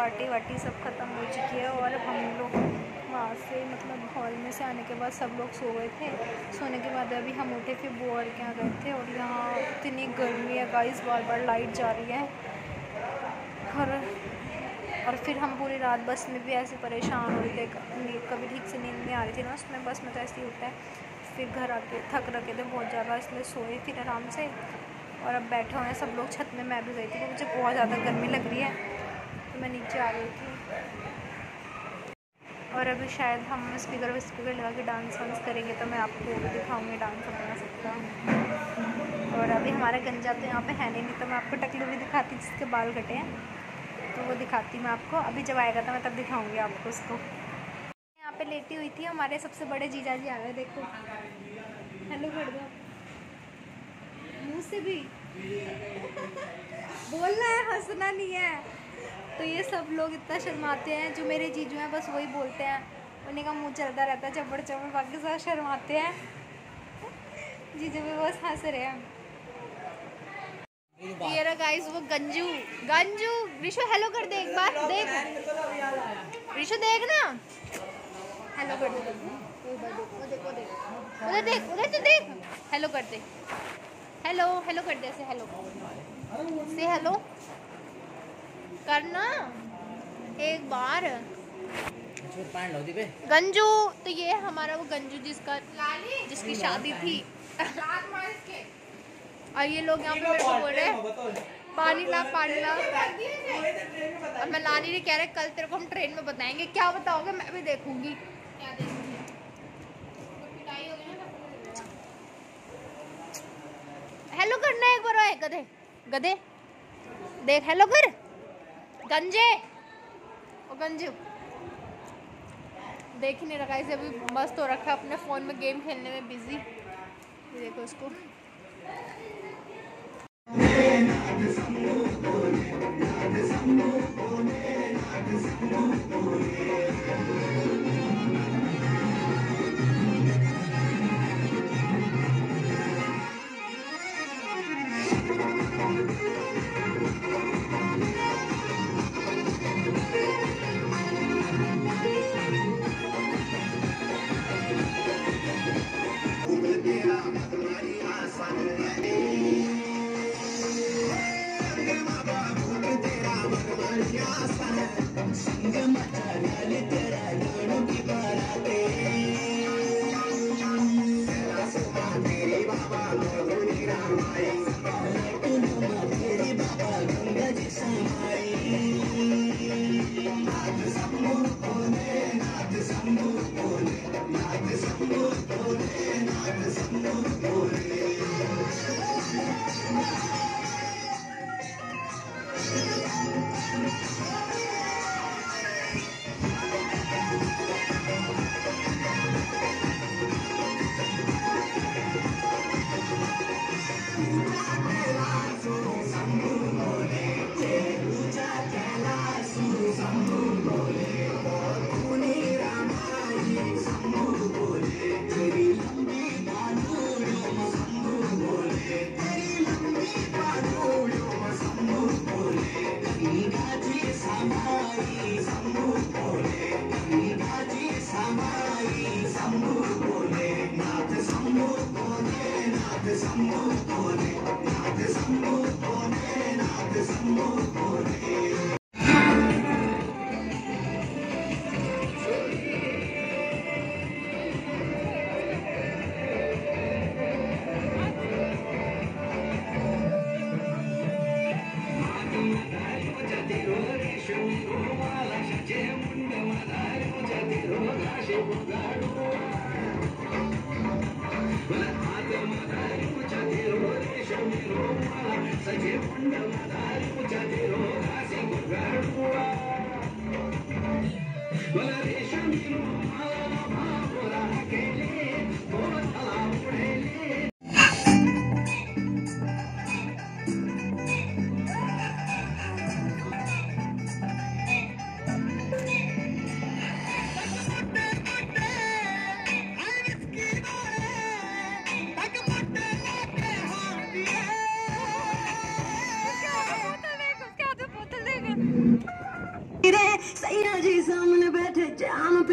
Party वार्टी सब ख़त्म हो चुकी है और अब हम लोग वहाँ से मतलब हॉल में से आने के बाद सब लोग सो गए थे। सोने के बाद अभी हम उठे फिर बुआ के यहाँ गए थे और यहाँ इतनी गर्मी है गाइस, बार बार लाइट जा रही है। और फिर हम पूरी रात बस में भी ऐसे परेशान हो रहे थे, कभी ठीक से नींद नहीं आ रही थी ना उसमें, बस में तो ऐसे ही होता है। फिर घर आके थक रखे थे बहुत ज़्यादा, इसलिए सोए फिर आराम से। और अब बैठे हुए हैं सब लोग छत में, मैं भी गई थी, मुझे बहुत ज़्यादा गर्मी लग रही है तो मैं नीचे आ गई थी। और अभी शायद हम स्पीकर लगा के डांस वांस करेंगे तो मैं आपको भी दिखाऊंगी डांस अपना सबका। और अभी हमारा गंजा तो यहाँ पे है नहीं तो मैं आपको टकलू भी दिखाती जिसके बाल कटे हैं, तो वो दिखाती मैं आपको। अभी जब आएगा तो मैं तब दिखाऊंगी आपको उसको। यहाँ पे लेटी हुई थी, हमारे सबसे बड़े जीजा जी आ गए, देखो हेलो कर दो मुँह से भी बोलना है, हंसना नहीं है। तो ये सब लोग इतना शर्माते हैं, जो मेरे जीजू हैं बस वही बोलते हैं, उन्हीं का मुंह चलता रहता है चपड़ चपड़, बाकी सब शर्माते हैं। जीजू भी बस हंस रहे हैं। ये रहा गाइस वो गंजू ऋषु हेलो कर दे एक बार, देख ऋषु देख ना, हेलो कर दे, उधर देख उधर तो देख, हेलो कर दे, हेलो कर दे, से हेलो करना एक बार। गंजू तो ये हमारा वो गंजू जिसकी शादी थी। और ये लोग यहाँ पे मेरे को बोल रहे हैं पानी ला। और मैं लानी नहीं कह रहे, कल तेरे को हम ट्रेन में बताएंगे। क्या बताओगे? मैं भी देखूंगी। हेलो करना एक बार, गधे देख, हेलो कर गंजे। और गंजू देख ही नहीं रखा, इसे अभी मस्त हो रखा है अपने फ़ोन में गेम खेलने में बिजी। देखो इसको।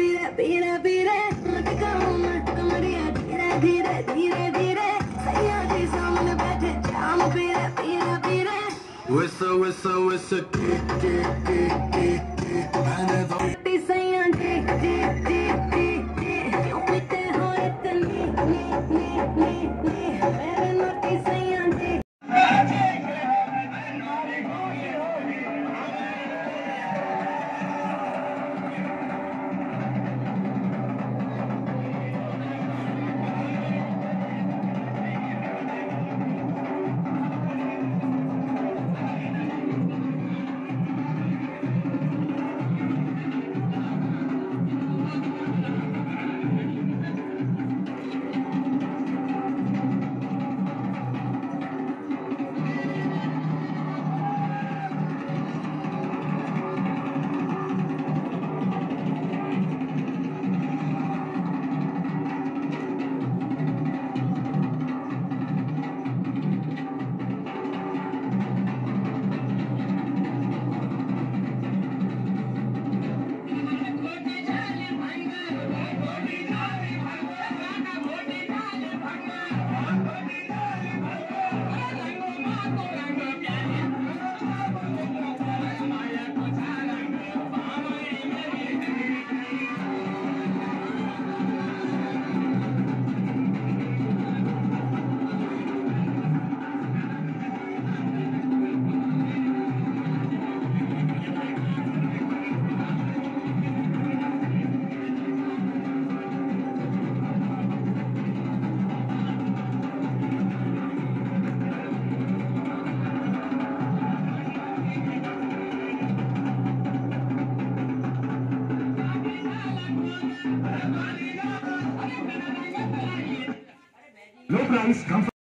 पीरे पीरे पीरे लटकाऊं मैं कमरिया धीरे धीरे धीरे धीरे सैया जी सामने बैठे जाम पीरे पीरे पीरे Whistle, whistle, whistle, tick, tick, tick, tick, tick. मैंने तो सैया जी जी जी जी जी क्यों पीते हो इतनी मेरे नोटी सैया जी low price comfort.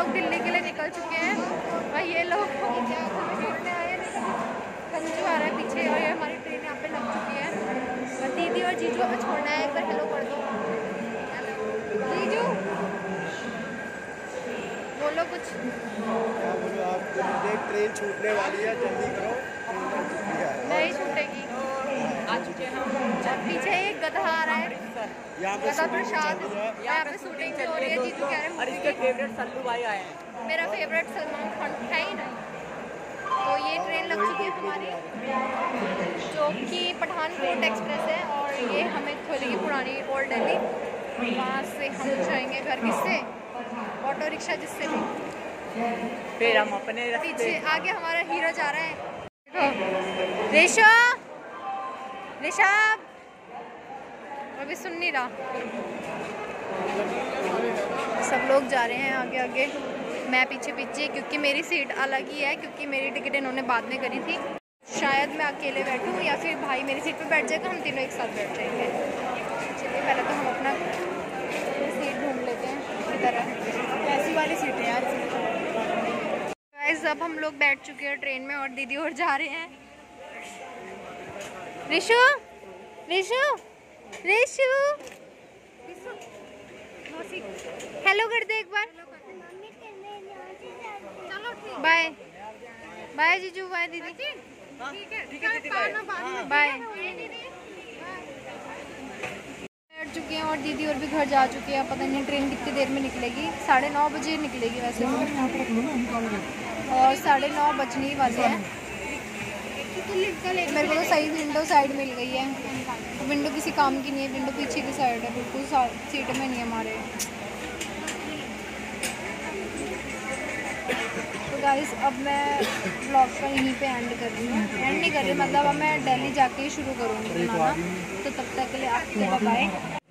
दिल्ली के लिए निकल चुके हैं और ये लोग छोड़ने आए संजू आ रहा है पीछे और ये हमारी ट्रेन यहाँ पे लग चुकी है और दीदी और जीजू हमें छोड़ना है। एक बार हेलो कर दो जीजू, बोलो कुछ। ट्रेन छूटने वाली है, जल्दी करो। नहीं छूटेगी, आ चुके हैं हम। पीछे एक गधा आ रहा है, गधा प्रसाद। यहाँ पे शूटिंग चल रही है। जीजू कह रहे हैं और इसके फेवरेट सल्लू भाई आए हैं। मेरा फेवरेट सलमान खान है ही नहीं। तो ये ट्रेन लग चुकी है हमारी, जो कि पठानकोट एक्सप्रेस है और ये हमें खोलेगी पुरानी ओल्ड दिल्ली। वहाँ से हम जाएंगे घर, किससे? ऑटो रिक्शा जिससे भी। फिर हम अपने पीछे आगे हमारा हीरो जा रहा है। ऋषभ ऋषभ अभी सुन नहीं रहा। सब लोग जा रहे हैं आगे आगे, मैं पीछे पीछे, क्योंकि मेरी सीट अलग ही है, क्योंकि मेरी टिकट इन्होंने बाद में करी थी। शायद मैं अकेले बैठूं या फिर भाई मेरी सीट पे बैठ जाएगा, हम तीनों एक साथ बैठ जाएंगे। चलिए पहले तो हम अपना सीट ढूंढ लेते हैं किधर है। ऐसी वाली सीट है यार। गाइस अब हम लोग बैठ चुके हैं ट्रेन में और दीदी और जा रहे हैं। ऋषु ऋषु ऋषु हेलो कर दे एक बार। बाय बाय जीजू, बाय दीदी। ठीक है बाय। बैठ चुके हैं और दीदी और भी घर जा चुके हैं। पता नहीं ट्रेन कितनी देर में निकलेगी, 9:30 बजे निकलेगी वैसे तो, और 9:30 बजने ही वाले हैं। मेरे को तो सही विंडो साइड मिल गई है। विंडो किसी काम की नहीं है, विंडो पीछे की साइड है, बिल्कुल सीट में नहीं है हमारे। तो गाइस अब मैं ब्लॉग का यहीं पे एंड कर रही हूँ। एंड नहीं कर रही, मतलब अब मैं दिल्ली जाके ही शुरू करूँगी बनाना। तो तब तक के लिए आपके बाय।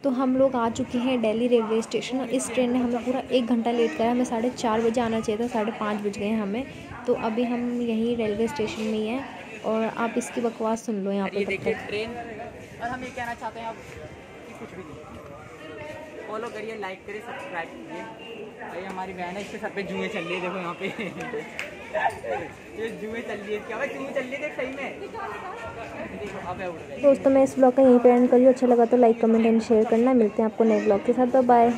तो हम लोग आ चुके हैं दिल्ली रेलवे स्टेशन। इस ट्रेन ने हमें पूरा 1 घंटा लेट करा। हमें 4:30 बजे आना चाहिए था, 5:30 बज गए हैं हमें। तो अभी हम यहीं रेलवे स्टेशन में ही हैं और आप इसकी बकवास सुन लो यहाँ पे। देखिए ट्रेन, और हम ये कहना चाहते हैं आप कुछ भी नहीं, फॉलो करिए, लाइक करिए, सब्सक्राइब कीजिए। ये हमारी बहन है, इसके सर पे जुएं चल रही है, देखो यहाँ पे ये जुएं चल रही है। क्या भाई जुएं चल रही है सही में, देखो अब उड़ गई। दोस्तों मैं इस ब्लॉग का यहीं पे एंड करिए। अच्छा लगा तो लाइक कमेंट एंड शेयर करना। मिलते हैं आपको नए ब्लॉग के साथ। बाय।